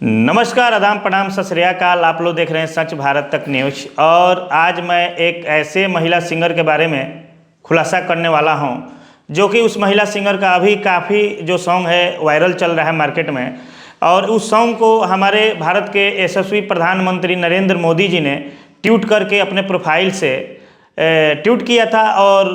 नमस्कार, आदाब, प्रणाम, सत श्री अकाल। आप लोग देख रहे हैं सच भारत तक न्यूज। और आज मैं एक ऐसे महिला सिंगर के बारे में खुलासा करने वाला हूं जो कि उस महिला सिंगर का अभी काफ़ी जो सॉन्ग है वायरल चल रहा है मार्केट में। और उस सॉन्ग को हमारे भारत के यशस्वी प्रधानमंत्री नरेंद्र मोदी जी ने ट्वीट करके अपने प्रोफाइल से ट्वीट किया था और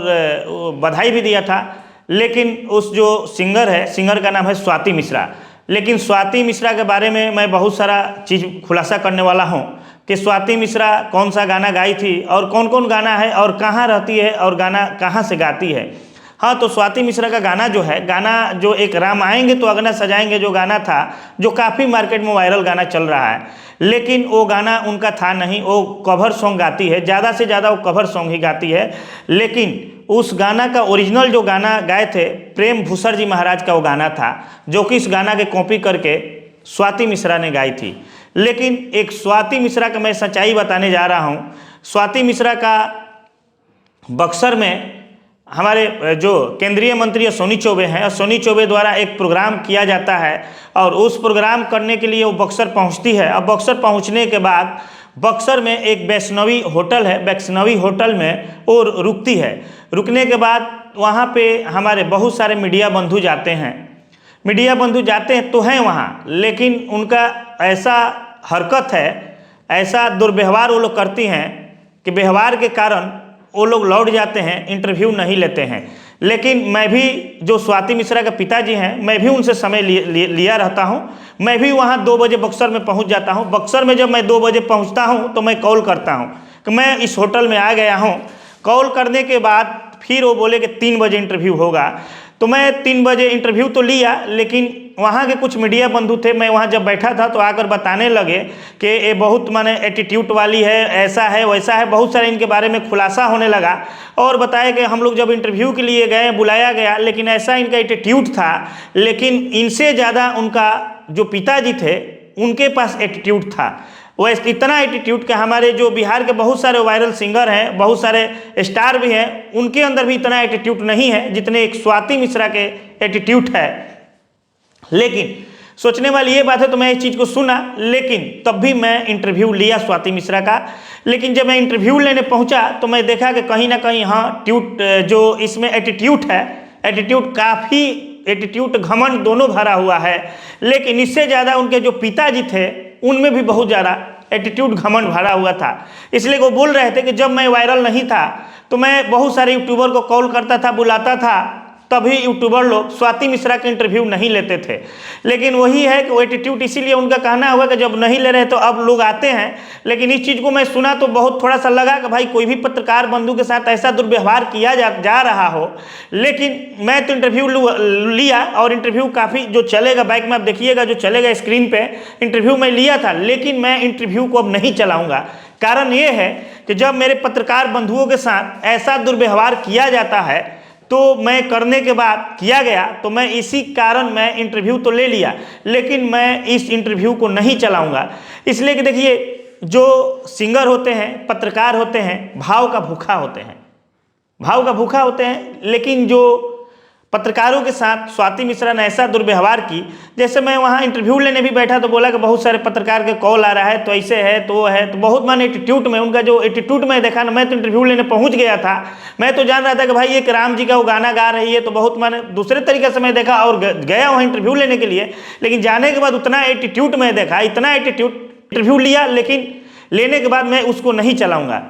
बधाई भी दिया था। लेकिन उस जो सिंगर का नाम है स्वाति मिश्रा। लेकिन स्वाति मिश्रा के बारे में मैं बहुत सारा चीज़ खुलासा करने वाला हूं कि स्वाति मिश्रा कौन सा गाना गाई थी और कौन कौन गाना है और कहां रहती है और गाना कहां से गाती है। हाँ, तो स्वाति मिश्रा का गाना जो एक राम आएंगे तो अगना सजाएंगे जो गाना था, जो काफ़ी मार्केट में वायरल गाना चल रहा है, लेकिन वो गाना उनका था नहीं। वो कवर सॉन्ग गाती है, ज़्यादा से ज़्यादा वो कवर सॉन्ग ही गाती है। लेकिन उस गाना का ओरिजिनल जो गाना गाए थे प्रेम भूषण जी महाराज का वो गाना था, जो कि इस गाना के कॉपी करके स्वाति मिश्रा ने गाई थी। लेकिन एक स्वाति मिश्रा का मैं सच्चाई बताने जा रहा हूँ। स्वाति मिश्रा का बक्सर में हमारे जो केंद्रीय मंत्री अश्विनी चौबे हैं, अश्विनी चौबे द्वारा एक प्रोग्राम किया जाता है और उस प्रोग्राम करने के लिए वो बक्सर पहुंचती है। अब बक्सर पहुंचने के बाद बक्सर में एक वैष्णवी होटल है, वैष्णवी होटल में वो रुकती है। रुकने के बाद वहाँ पे हमारे बहुत सारे मीडिया बंधु जाते हैं। मीडिया बंधु जाते हैं तो हैं वहाँ, लेकिन उनका ऐसा हरकत है, ऐसा दुर्व्यवहार वो लोग करती हैं कि व्यवहार के कारण वो लोग लौट जाते हैं, इंटरव्यू नहीं लेते हैं। लेकिन मैं भी जो स्वाति मिश्रा के पिताजी हैं, मैं भी उनसे समय लिया रहता हूं। मैं भी वहां 2 बजे बक्सर में पहुंच जाता हूं। बक्सर में जब मैं 2 बजे पहुंचता हूं तो मैं कॉल करता हूं कि मैं इस होटल में आ गया हूं। कॉल करने के बाद फिर वो बोले कि 3 बजे इंटरव्यू होगा। तो मैं 3 बजे इंटरव्यू तो लिया, लेकिन वहाँ के कुछ मीडिया बंधु थे, मैं वहाँ जब बैठा था तो आकर बताने लगे कि ये बहुत माने एटीट्यूड वाली है, ऐसा है वैसा है, बहुत सारे इनके बारे में खुलासा होने लगा। और बताया कि हम लोग जब इंटरव्यू के लिए गए, बुलाया गया, लेकिन ऐसा इनका एटीट्यूड था। लेकिन इनसे ज़्यादा उनका जो पिताजी थे उनके पास एटीट्यूड था। वह इतना एटीट्यूड कि हमारे जो बिहार के बहुत सारे वायरल सिंगर हैं, बहुत सारे स्टार भी हैं, उनके अंदर भी इतना एटीट्यूड नहीं है जितने एक स्वाति मिश्रा के एटीट्यूड है। लेकिन सोचने वाली ये बात है, तो मैं इस चीज़ को सुना, लेकिन तब भी मैं इंटरव्यू लिया स्वाति मिश्रा का। लेकिन जब मैं इंटरव्यू लेने पहुंचा तो मैं देखा कि कहीं ना कहीं हाँ जो इसमें एटीट्यूड है, एटीट्यूड काफ़ी एटीट्यूड घमंड दोनों भरा हुआ है। लेकिन इससे ज़्यादा उनके जो पिताजी थे उनमें भी बहुत ज़्यादा एटीट्यूड घमंड भरा हुआ था। इसलिए वो बोल रहे थे कि जब मैं वायरल नहीं था तो मैं बहुत सारे यूट्यूबर को कॉल करता था, बुलाता था, तभी यूट्यूबर लोग स्वाति मिश्रा के इंटरव्यू नहीं लेते थे। लेकिन वही है कि वो एटीट्यूड, इसीलिए उनका कहना हुआ कि जब नहीं ले रहे तो अब लोग आते हैं। लेकिन इस चीज़ को मैं सुना तो बहुत थोड़ा सा लगा कि भाई कोई भी पत्रकार बंधु के साथ ऐसा दुर्व्यवहार किया जा रहा हो। लेकिन मैं तो इंटरव्यू लिया और इंटरव्यू काफ़ी जो चलेगा, बैक में आप देखिएगा जो चलेगा स्क्रीन पे, इंटरव्यू मैं लिया था। लेकिन मैं इंटरव्यू को अब नहीं चलाऊँगा। कारण ये है कि जब मेरे पत्रकार बंधुओं के साथ ऐसा दुर्व्यवहार किया जाता है तो मैं करने के बाद किया गया, तो मैं इसी कारण मैं इंटरव्यू तो ले लिया, लेकिन मैं इस इंटरव्यू को नहीं चलाऊंगा। इसलिए कि देखिए, जो सिंगर होते हैं, पत्रकार होते हैं, भाव का भूखा होते हैं। लेकिन जो पत्रकारों के साथ स्वाति मिश्रा ने ऐसा दुर्व्यवहार की, जैसे मैं वहाँ इंटरव्यू लेने भी बैठा तो बोला कि बहुत सारे पत्रकार के कॉल आ रहा है, तो ऐसे है तो वो है, तो बहुत माने एटीट्यूड में, उनका जो एटीट्यूड में देखा ना, मैं तो इंटरव्यू लेने पहुँच गया था। मैं तो जान रहा था कि भाई एक राम जी का वो गाना गा रही है, तो बहुत माने दूसरे तरीके से मैं देखा और गया वहाँ इंटरव्यू लेने के लिए। लेकिन जाने के बाद उतना एटीट्यूड में देखा, इतना एटीट्यूड, इंटरव्यू लिया, लेकिन लेने के बाद मैं उसको नहीं चलाऊँगा।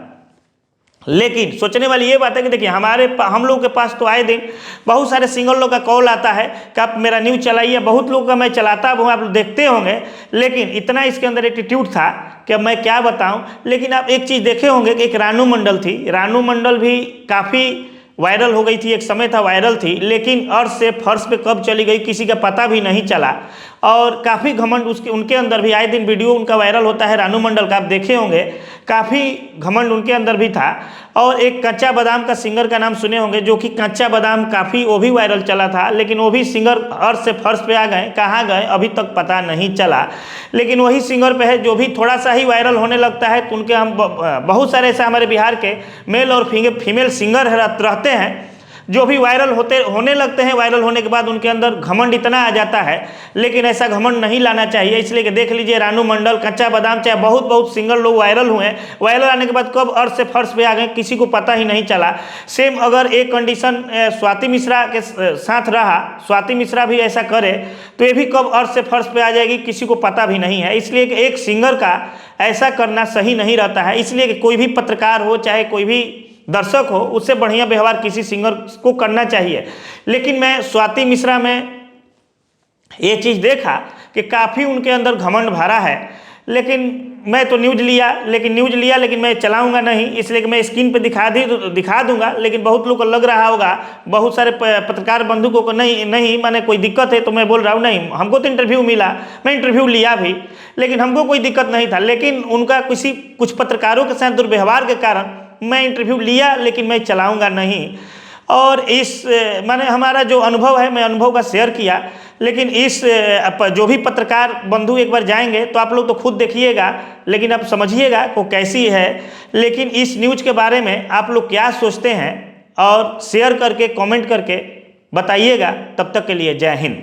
लेकिन सोचने वाली ये बात है कि देखिए, हम लोग के पास तो आए दिन बहुत सारे सिंगर लोग का कॉल आता है कि आप मेरा न्यूज़ चलाइए। बहुत लोग का मैं चलाता हूँ, आप लोग देखते होंगे। लेकिन इतना इसके अंदर एटीट्यूड था कि अब मैं क्या बताऊं। लेकिन आप एक चीज़ देखे होंगे कि एक रानू मंडल थी, रानू मंडल भी काफ़ी वायरल हो गई थी, एक समय था वायरल थी, लेकिन अर्श से फर्श पे कब चली गई किसी का पता भी नहीं चला। और काफ़ी घमंड उनके अंदर भी, आए दिन वीडियो उनका वायरल होता है रानू मंडल का, आप देखे होंगे, काफ़ी घमंड उनके अंदर भी था। और एक कच्चा बादाम का सिंगर का नाम सुने होंगे, जो कि कच्चा बादाम काफ़ी वो भी वायरल चला था, लेकिन वो भी सिंगर अर्श से फर्श पे आ गए, कहाँ गए अभी तक पता नहीं चला। लेकिन वही सिंगर पे है जो भी थोड़ा सा ही वायरल होने लगता है, तो उनके हम बहुत सारे ऐसे हमारे बिहार के मेल और फीमेल सिंगर रहते हैं जो भी वायरल होने लगते हैं, वायरल होने के बाद उनके अंदर घमंड इतना आ जाता है, लेकिन ऐसा घमंड नहीं लाना चाहिए। इसलिए कि देख लीजिए रानू मंडल, कच्चा बादाम, चाहे बहुत सिंगर लोग वायरल हुए, वायरल आने के बाद कब अर्थ से फर्श पे आ गए किसी को पता ही नहीं चला। सेम अगर एक कंडीशन स्वाति मिश्रा के साथ रहा, स्वाति मिश्रा भी ऐसा करे तो ये भी कब अर्थ से फर्श पे आ जाएगी किसी को पता भी नहीं है। इसलिए कि एक सिंगर का ऐसा करना सही नहीं रहता है। इसलिए कि कोई भी पत्रकार हो चाहे कोई भी दर्शक हो, उससे बढ़िया व्यवहार किसी सिंगर को करना चाहिए। लेकिन मैं स्वाति मिश्रा में ये चीज़ देखा कि काफ़ी उनके अंदर घमंड भरा है। लेकिन मैं तो न्यूज़ लिया लेकिन मैं चलाऊंगा नहीं, इसलिए कि मैं स्क्रीन पे दिखा दूंगा। लेकिन बहुत लोग को लग रहा होगा, बहुत सारे पत्रकार बंधुओं को नहीं माने कोई दिक्कत है तो मैं बोल रहा हूँ नहीं, हमको तो इंटरव्यू मिला, मैं इंटरव्यू लिया भी, लेकिन हमको कोई दिक्कत नहीं था। लेकिन उनका कुछ पत्रकारों के साथ दुर्व्यवहार के कारण मैं इंटरव्यू लिया, लेकिन मैं चलाऊँगा नहीं। और इस माने हमारा जो अनुभव है, मैं अनुभव का शेयर किया। लेकिन इस जो भी पत्रकार बंधु एक बार जाएंगे तो आप लोग तो खुद देखिएगा, लेकिन आप समझिएगा वो कैसी है। लेकिन इस न्यूज़ के बारे में आप लोग क्या सोचते हैं और शेयर करके कमेंट करके बताइएगा। तब तक के लिए जय हिंद।